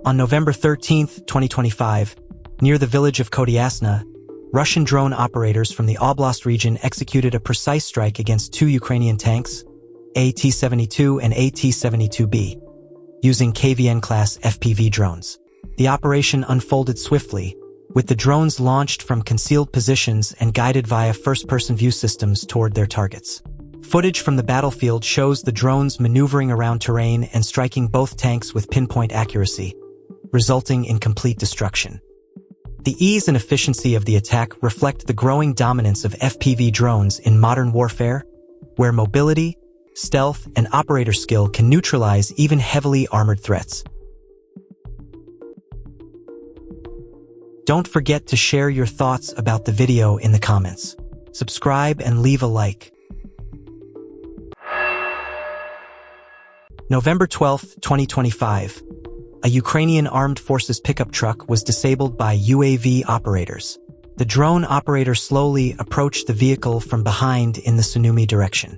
On November 13, 2025, near the village of Kodyasna, Russian drone operators from the Oblast region executed a precise strike against 2 Ukrainian tanks, AT-72 and AT-72B, using KVN-class FPV drones. The operation unfolded swiftly, with the drones launched from concealed positions and guided via first-person view systems toward their targets. Footage from the battlefield shows the drones maneuvering around terrain and striking both tanks with pinpoint accuracy, resulting in complete destruction. The ease and efficiency of the attack reflect the growing dominance of FPV drones in modern warfare, where mobility, stealth, and operator skill can neutralize even heavily armored threats. Don't forget to share your thoughts about the video in the comments. Subscribe and leave a like. November 12, 2025. A Ukrainian armed forces pickup truck was disabled by UAV operators. The drone operator slowly approached the vehicle from behind in the Sumy direction.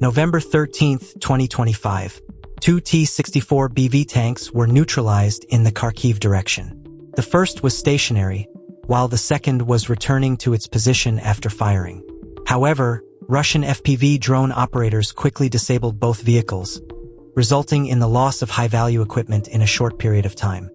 November 13, 2025. 2 T-64BV tanks were neutralized in the Kharkiv direction. The first was stationary, while the second was returning to its position after firing. However, Russian FPV drone operators quickly disabled both vehicles, resulting in the loss of high-value equipment in a short period of time.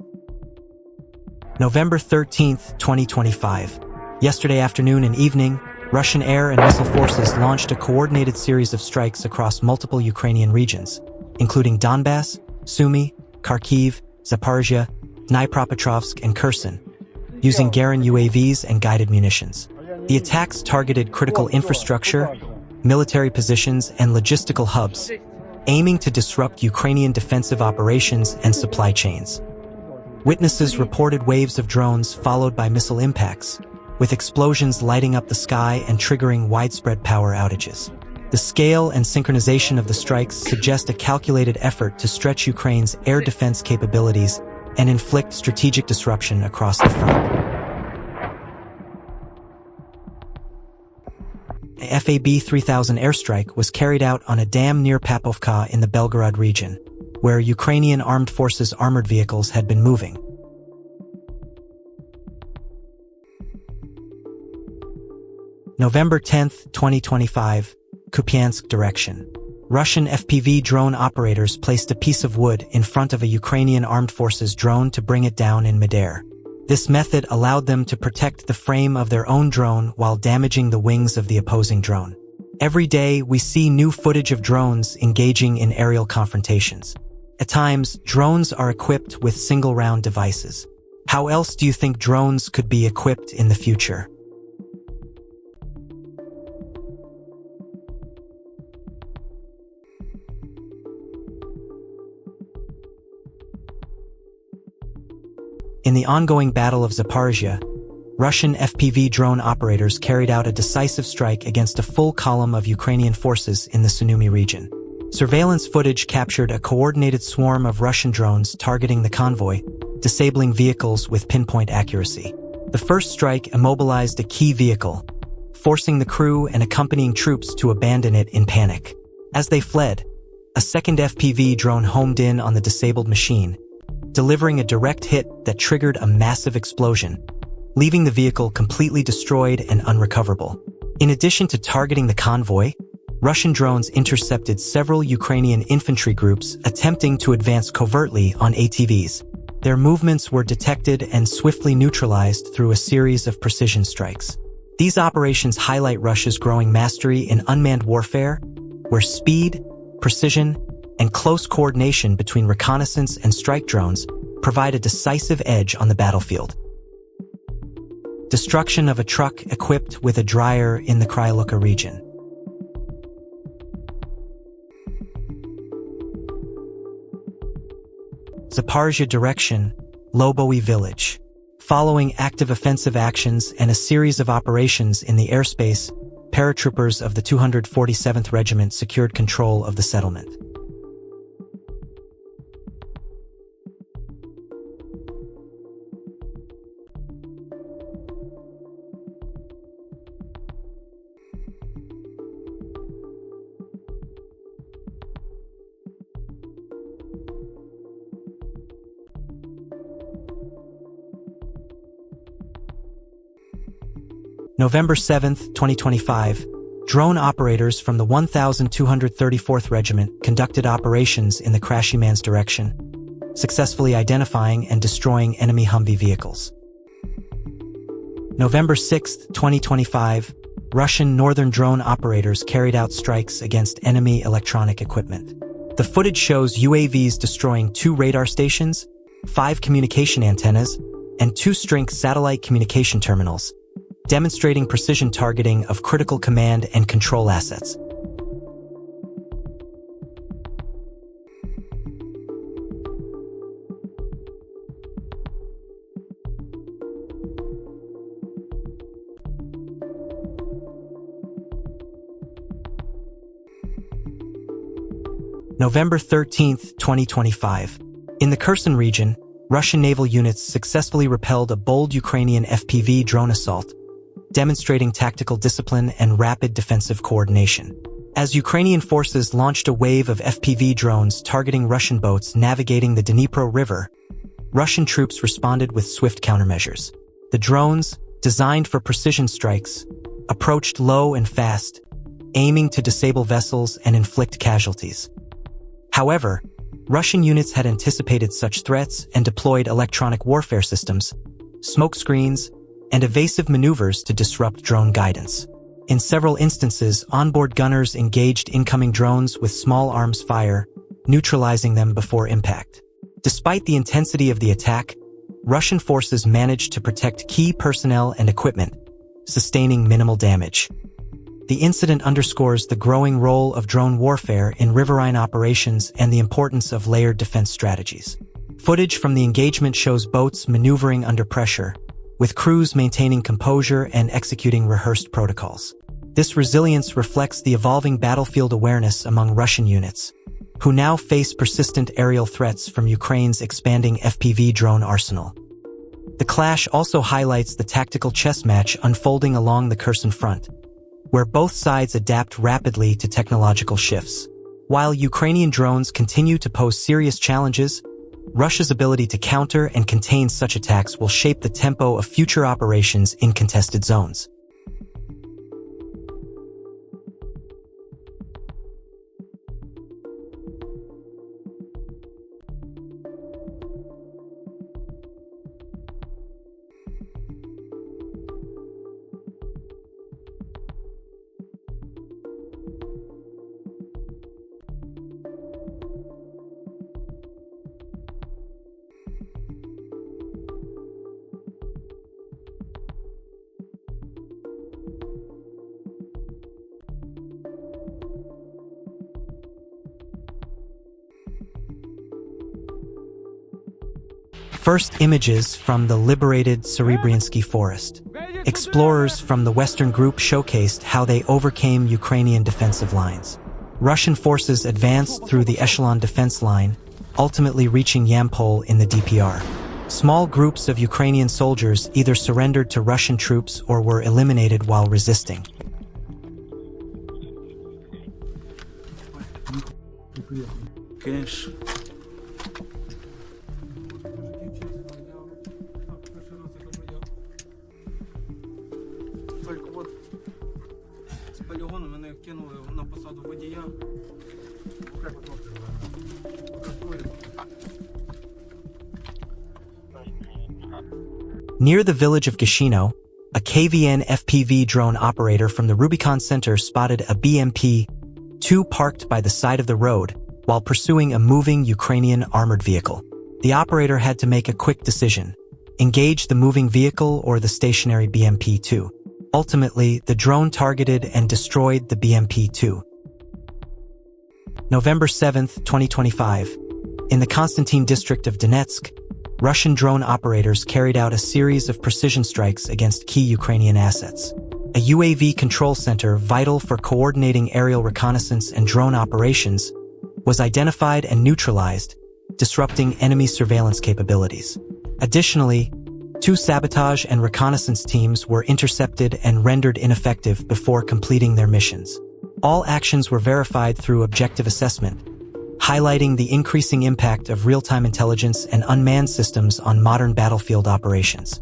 November 13, 2025. Yesterday afternoon and evening, Russian air and missile forces launched a coordinated series of strikes across multiple Ukrainian regions, including Donbass, Sumy, Kharkiv, Zaporizhia, Dnipropetrovsk, and Kherson, using Garin UAVs and guided munitions. The attacks targeted critical infrastructure, military positions, and logistical hubs, aiming to disrupt Ukrainian defensive operations and supply chains. Witnesses reported waves of drones followed by missile impacts, with explosions lighting up the sky and triggering widespread power outages. The scale and synchronization of the strikes suggest a calculated effort to stretch Ukraine's air defense capabilities and inflict strategic disruption across the front. A FAB-3000 airstrike was carried out on a dam near Papovka in the Belgorod region, where Ukrainian armed forces armored vehicles had been moving. November 10, 2025, Kupiansk direction. Russian FPV drone operators placed a piece of wood in front of a Ukrainian armed forces drone to bring it down in midair. This method allowed them to protect the frame of their own drone while damaging the wings of the opposing drone. Every day, we see new footage of drones engaging in aerial confrontations. At times, drones are equipped with single-round devices. How else do you think drones could be equipped in the future? In the ongoing Battle of Zaporizhia, Russian FPV drone operators carried out a decisive strike against a full column of Ukrainian forces in the Sumy region. Surveillance footage captured a coordinated swarm of Russian drones targeting the convoy, disabling vehicles with pinpoint accuracy. The first strike immobilized a key vehicle, forcing the crew and accompanying troops to abandon it in panic. As they fled, a second FPV drone homed in on the disabled machine, delivering a direct hit that triggered a massive explosion, leaving the vehicle completely destroyed and unrecoverable. In addition to targeting the convoy, Russian drones intercepted several Ukrainian infantry groups attempting to advance covertly on ATVs. Their movements were detected and swiftly neutralized through a series of precision strikes. These operations highlight Russia's growing mastery in unmanned warfare, where speed, precision, and close coordination between reconnaissance and strike drones provide a decisive edge on the battlefield. Destruction of a truck equipped with a dryer in the Kryluka region. Zaporizhia direction, Loboe village. Following active offensive actions and a series of operations in the airspace, paratroopers of the 247th Regiment secured control of the settlement. November 7, 2025, drone operators from the 1234th Regiment conducted operations in the Krashyman's direction, successfully identifying and destroying enemy Humvee vehicles. November 6, 2025, Russian northern drone operators carried out strikes against enemy electronic equipment. The footage shows UAVs destroying 2 radar stations, 5 communication antennas, and 2 Strink satellite communication terminals, demonstrating precision targeting of critical command and control assets. November 13, 2025. In the Kherson region, Russian naval units successfully repelled a bold Ukrainian FPV drone assault, demonstrating tactical discipline and rapid defensive coordination. As Ukrainian forces launched a wave of FPV drones targeting Russian boats navigating the Dnipro River, Russian troops responded with swift countermeasures. The drones, designed for precision strikes, approached low and fast, aiming to disable vessels and inflict casualties. However, Russian units had anticipated such threats and deployed electronic warfare systems, smoke screens, and evasive maneuvers to disrupt drone guidance. In several instances, onboard gunners engaged incoming drones with small arms fire, neutralizing them before impact. Despite the intensity of the attack, Russian forces managed to protect key personnel and equipment, sustaining minimal damage. The incident underscores the growing role of drone warfare in riverine operations and the importance of layered defense strategies. Footage from the engagement shows boats maneuvering under pressure, with crews maintaining composure and executing rehearsed protocols. This resilience reflects the evolving battlefield awareness among Russian units, who now face persistent aerial threats from Ukraine's expanding FPV drone arsenal. The clash also highlights the tactical chess match unfolding along the Kherson front, where both sides adapt rapidly to technological shifts. While Ukrainian drones continue to pose serious challenges, Russia's ability to counter and contain such attacks will shape the tempo of future operations in contested zones. First images from the liberated Serebryansky forest. Explorers from the Western group showcased how they overcame Ukrainian defensive lines. Russian forces advanced through the echelon defense line, ultimately reaching Yampol in the DPR. Small groups of Ukrainian soldiers either surrendered to Russian troops or were eliminated while resisting. Полігону мене кинули на посаду водія. Near the village of Gashino, a KVN FPV drone operator from the Rubicon Center spotted a BMP-2 parked by the side of the road while pursuing a moving Ukrainian armored vehicle. The operator had to make a quick decision: engage the moving vehicle or the stationary BMP-2. Ultimately, the drone targeted and destroyed the BMP-2. November 7, 2025. In the Konstantin district of Donetsk, Russian drone operators carried out a series of precision strikes against key Ukrainian assets. A UAV control center vital for coordinating aerial reconnaissance and drone operations was identified and neutralized, disrupting enemy surveillance capabilities. Additionally, 2 sabotage and reconnaissance teams were intercepted and rendered ineffective before completing their missions. All actions were verified through objective assessment, highlighting the increasing impact of real-time intelligence and unmanned systems on modern battlefield operations.